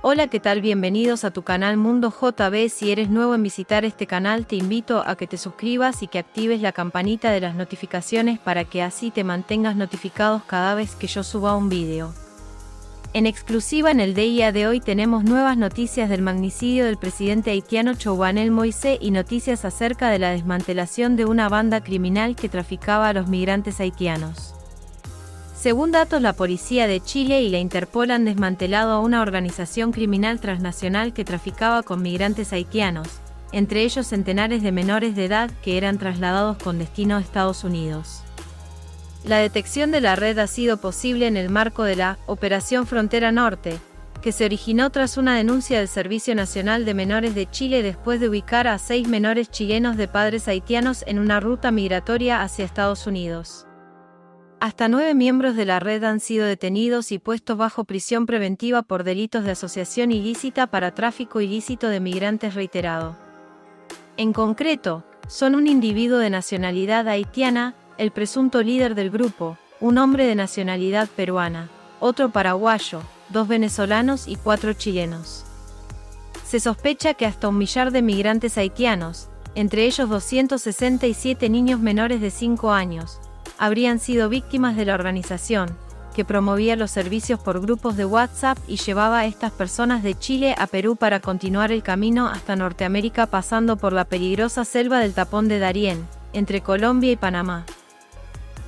Hola, ¿qué tal? Bienvenidos a tu canal Mundo JB. Si eres nuevo en visitar este canal, te invito a que te suscribas y que actives la campanita de las notificaciones para que así te mantengas notificados cada vez que yo suba un vídeo. En exclusiva en el día de hoy tenemos nuevas noticias del magnicidio del presidente haitiano Jovenel Moïse y noticias acerca de la desmantelación de una banda criminal que traficaba a los migrantes haitianos. Según datos, la policía de Chile y la Interpol han desmantelado a una organización criminal transnacional que traficaba con migrantes haitianos, entre ellos centenares de menores de edad que eran trasladados con destino a Estados Unidos. La detección de la red ha sido posible en el marco de la Operación Frontera Norte, que se originó tras una denuncia del Servicio Nacional de Menores de Chile después de ubicar a 6 menores chilenos de padres haitianos en una ruta migratoria hacia Estados Unidos. Hasta 9 miembros de la red han sido detenidos y puestos bajo prisión preventiva por delitos de asociación ilícita para tráfico ilícito de migrantes reiterado. En concreto, son un individuo de nacionalidad haitiana, el presunto líder del grupo, un hombre de nacionalidad peruana, otro paraguayo, 2 venezolanos y 4 chilenos. Se sospecha que hasta 1 millar de migrantes haitianos, entre ellos 267 niños menores de 5 años, habrían sido víctimas de la organización, que promovía los servicios por grupos de WhatsApp y llevaba a estas personas de Chile a Perú para continuar el camino hasta Norteamérica pasando por la peligrosa selva del Tapón de Darién, entre Colombia y Panamá.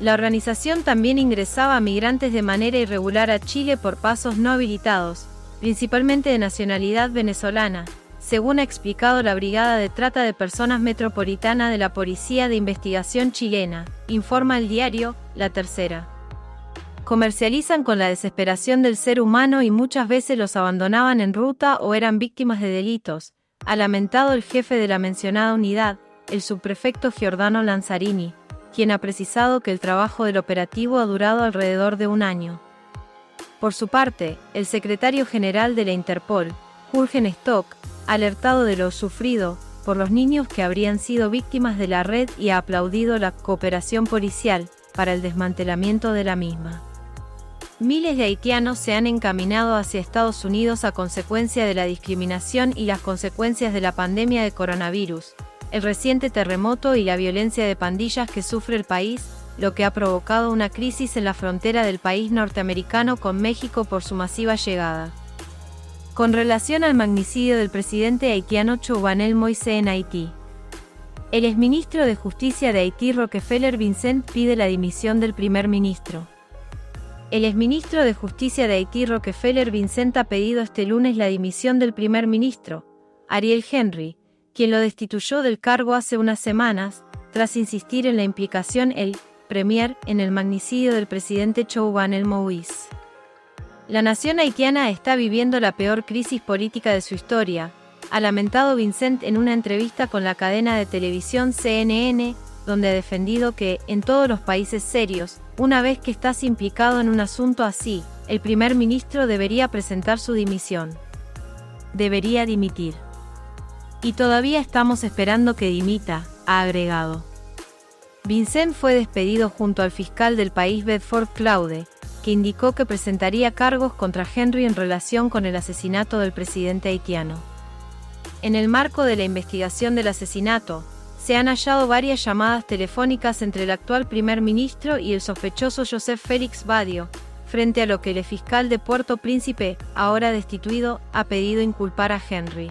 La organización también ingresaba a migrantes de manera irregular a Chile por pasos no habilitados, principalmente de nacionalidad venezolana, según ha explicado la Brigada de Trata de Personas Metropolitana de la Policía de Investigación chilena, informa el diario La Tercera. Comercializan con la desesperación del ser humano y muchas veces los abandonaban en ruta o eran víctimas de delitos, ha lamentado el jefe de la mencionada unidad, el subprefecto Giordano Lanzarini, quien ha precisado que el trabajo del operativo ha durado alrededor de 1 año. Por su parte, el secretario general de la Interpol, Jürgen Stock, ha alertado de lo sufrido por los niños que habrían sido víctimas de la red y ha aplaudido la cooperación policial para el desmantelamiento de la misma. Miles de haitianos se han encaminado hacia Estados Unidos a consecuencia de la discriminación y las consecuencias de la pandemia de coronavirus, el reciente terremoto y la violencia de pandillas que sufre el país, lo que ha provocado una crisis en la frontera del país norteamericano con México por su masiva llegada. Con relación al magnicidio del presidente haitiano Jovenel Moïse en Haití, el exministro de Justicia de Haití Rockefeller Vincent pide la dimisión del primer ministro. El exministro de Justicia de Haití Rockefeller Vincent ha pedido este lunes la dimisión del primer ministro, Ariel Henry, quien lo destituyó del cargo hace unas semanas, tras insistir en la implicación el premier en el magnicidio del presidente Jovenel Moïse. La nación haitiana está viviendo la peor crisis política de su historia, ha lamentado Vincent en una entrevista con la cadena de televisión CNN, donde ha defendido que, en todos los países serios, una vez que estás implicado en un asunto así, el primer ministro debería presentar su dimisión. Debería dimitir. Y todavía estamos esperando que dimita, ha agregado. Vincent fue despedido junto al fiscal del país Bedford Claude, que indicó que presentaría cargos contra Henry en relación con el asesinato del presidente haitiano. En el marco de la investigación del asesinato, se han hallado varias llamadas telefónicas entre el actual primer ministro y el sospechoso Joseph Félix Badio, frente a lo que el fiscal de Puerto Príncipe, ahora destituido, ha pedido inculpar a Henry.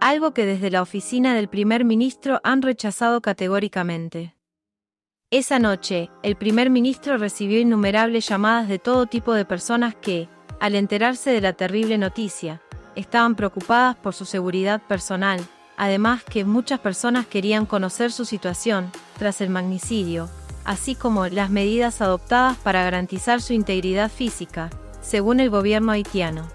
Algo que desde la oficina del primer ministro han rechazado categóricamente. Esa noche, el primer ministro recibió innumerables llamadas de todo tipo de personas que, al enterarse de la terrible noticia, estaban preocupadas por su seguridad personal, además que muchas personas querían conocer su situación tras el magnicidio, así como las medidas adoptadas para garantizar su integridad física, según el gobierno haitiano.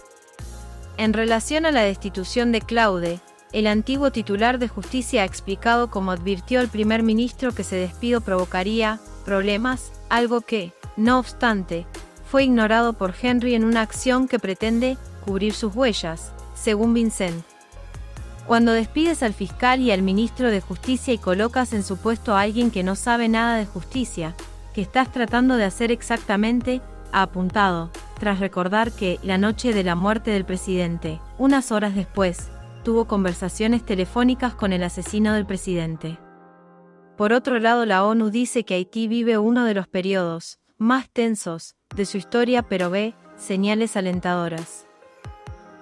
En relación a la destitución de Claude, el antiguo titular de justicia ha explicado cómo advirtió al primer ministro que ese despido provocaría problemas, algo que, no obstante, fue ignorado por Henry en una acción que pretende cubrir sus huellas, según Vincent. Cuando despides al fiscal y al ministro de Justicia y colocas en su puesto a alguien que no sabe nada de justicia, ¿qué estás tratando de hacer exactamente?, ha apuntado, tras recordar que, la noche de la muerte del presidente, unas horas después, tuvo conversaciones telefónicas con el asesino del presidente. Por otro lado, la ONU dice que Haití vive uno de los periodos más tensos de su historia, pero ve señales alentadoras.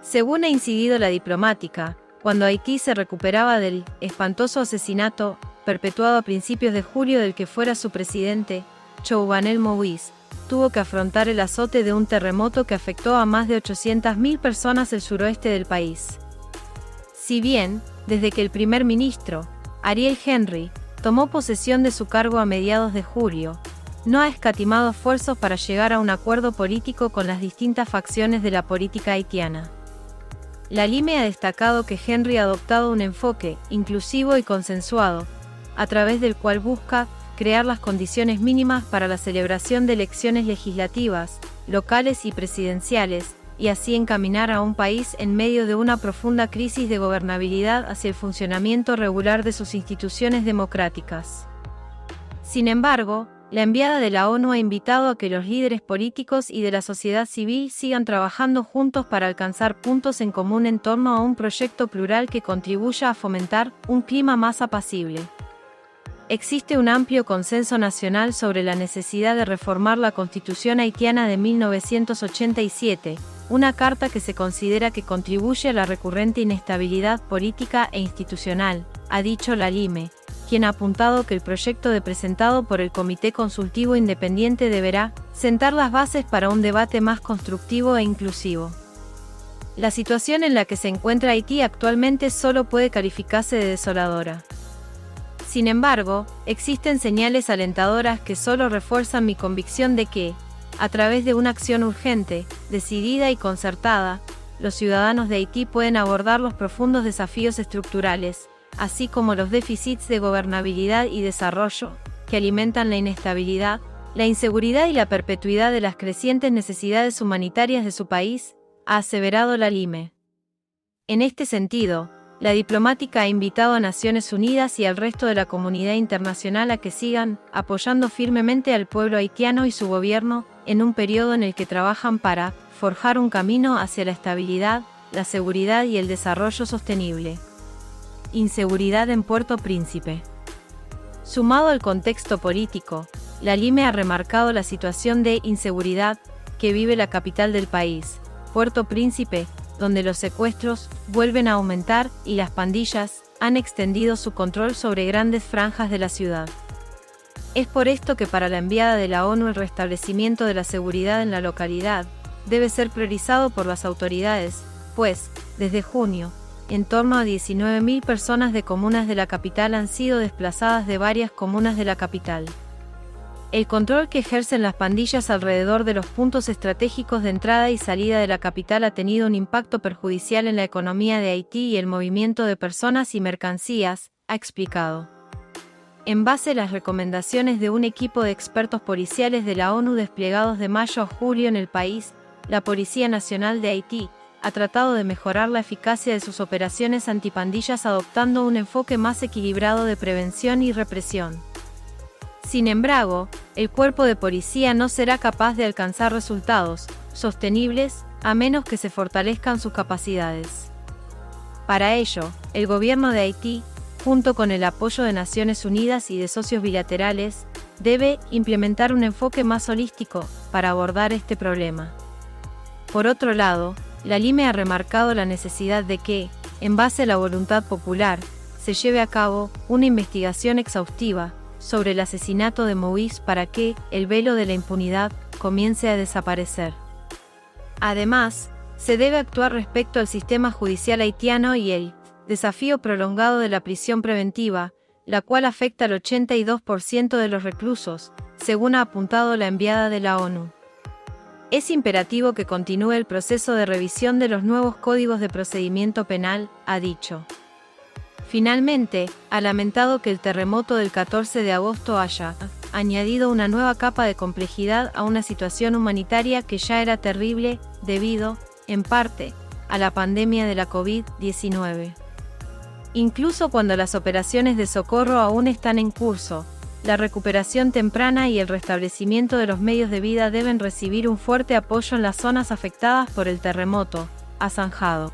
Según ha incidido la diplomática, cuando Haití se recuperaba del espantoso asesinato perpetuado a principios de julio del que fuera su presidente, Jovenel Moïse, tuvo que afrontar el azote de un terremoto que afectó a más de 800.000 personas el suroeste del país. Si bien, desde que el primer ministro, Ariel Henry, tomó posesión de su cargo a mediados de julio, no ha escatimado esfuerzos para llegar a un acuerdo político con las distintas facciones de la política haitiana. La LIME ha destacado que Henry ha adoptado un enfoque inclusivo y consensuado, a través del cual busca crear las condiciones mínimas para la celebración de elecciones legislativas, locales y presidenciales, y así encaminar a un país en medio de una profunda crisis de gobernabilidad hacia el funcionamiento regular de sus instituciones democráticas. Sin embargo, la enviada de la ONU ha invitado a que los líderes políticos y de la sociedad civil sigan trabajando juntos para alcanzar puntos en común en torno a un proyecto plural que contribuya a fomentar un clima más apacible. Existe un amplio consenso nacional sobre la necesidad de reformar la Constitución haitiana de 1987, una carta que se considera que contribuye a la recurrente inestabilidad política e institucional, ha dicho la LIME, quien ha apuntado que el proyecto presentado por el Comité Consultivo Independiente deberá sentar las bases para un debate más constructivo e inclusivo. La situación en la que se encuentra Haití actualmente solo puede calificarse de desoladora. Sin embargo, existen señales alentadoras que solo refuerzan mi convicción de que, a través de una acción urgente, decidida y concertada, los ciudadanos de Haití pueden abordar los profundos desafíos estructurales, así como los déficits de gobernabilidad y desarrollo, que alimentan la inestabilidad, la inseguridad y la perpetuidad de las crecientes necesidades humanitarias de su país, ha aseverado la LIME. En este sentido, la diplomática ha invitado a Naciones Unidas y al resto de la comunidad internacional a que sigan apoyando firmemente al pueblo haitiano y su gobierno, en un periodo en el que trabajan para forjar un camino hacia la estabilidad, la seguridad y el desarrollo sostenible. Inseguridad en Puerto Príncipe. Sumado al contexto político, la LIME ha remarcado la situación de inseguridad que vive la capital del país, Puerto Príncipe, donde los secuestros vuelven a aumentar y las pandillas han extendido su control sobre grandes franjas de la ciudad. Es por esto que para la enviada de la ONU el restablecimiento de la seguridad en la localidad debe ser priorizado por las autoridades, pues, desde junio, en torno a 19.000 personas de comunas de la capital han sido desplazadas de varias comunas de la capital. El control que ejercen las pandillas alrededor de los puntos estratégicos de entrada y salida de la capital ha tenido un impacto perjudicial en la economía de Haití y el movimiento de personas y mercancías, ha explicado. En base a las recomendaciones de un equipo de expertos policiales de la ONU desplegados de mayo a julio en el país, la Policía Nacional de Haití ha tratado de mejorar la eficacia de sus operaciones antipandillas adoptando un enfoque más equilibrado de prevención y represión. Sin embargo, el cuerpo de policía no será capaz de alcanzar resultados sostenibles a menos que se fortalezcan sus capacidades. Para ello, el gobierno de Haití, junto con el apoyo de Naciones Unidas y de socios bilaterales, debe implementar un enfoque más holístico para abordar este problema. Por otro lado, la LIME ha remarcado la necesidad de que, en base a la voluntad popular, se lleve a cabo una investigación exhaustiva sobre el asesinato de Moïse para que el velo de la impunidad comience a desaparecer. Además, se debe actuar respecto al sistema judicial haitiano y el desafío prolongado de la prisión preventiva, la cual afecta al 82% de los reclusos, según ha apuntado la enviada de la ONU. Es imperativo que continúe el proceso de revisión de los nuevos códigos de procedimiento penal, ha dicho. Finalmente, ha lamentado que el terremoto del 14 de agosto haya añadido una nueva capa de complejidad a una situación humanitaria que ya era terrible, debido, en parte, a la pandemia de la COVID-19. Incluso cuando las operaciones de socorro aún están en curso, La recuperación temprana y el restablecimiento de los medios de vida deben recibir un fuerte apoyo en las zonas afectadas por el terremoto, ha zanjado.